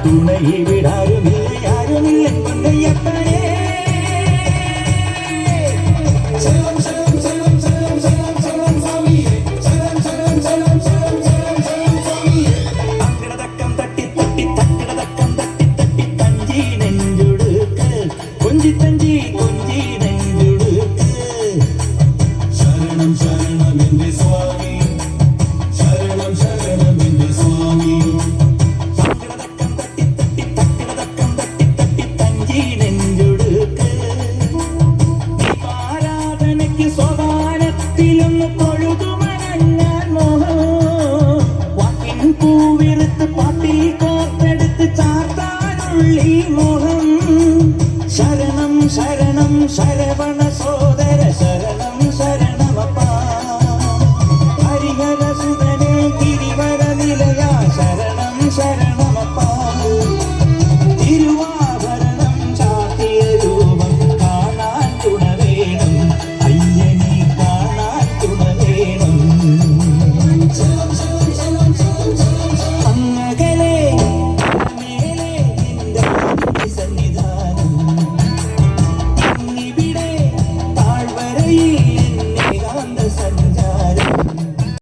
துணையை விடாருமில்லை யாருமில்லை கொண்டையப்பனே சரணம் சரணம் சரணம் சரணம் சரணம் சரணம் சாமியே சரணம் சரணம் சரணம் சரணம் சரணம் சரணம் சாமியே தங்கடதக்கம் தட்டி தட்டி தங்கடதக்கம் தட்டி தட்டி தஞ்சி நெஞ்சுடுக்க கொஞ்சி தஞ்சி கொஞ்சி நெஞ்சுடுக்க சரணம் சரணம் என்ற சுவாமி சரணம் சரணம் என்ற சுவாமி தங்கடதக்கம் தட்டி தட்டி தங்கடதக்கம் தட்டி தட்டி தஞ்சி நெஞ்சுடுக்க ആരാധനയ്ക്ക് സോപാനത്തിലൊന്ന് പൊഴുതുമനഞ്ഞാൻ മോഹം വാക്കിൻ പൂവിറുത്ത് പാട്ടിൽ കോർത്തെടുത്ത് ചാർത്താനുള്ളി മോഹം ശരണം ശരണം ശരവണ സോദര ശരണം ശരണമപ്പ ഹരിഹര സുതനേ ഗിരിവര നിലയ ശരണം ശരണം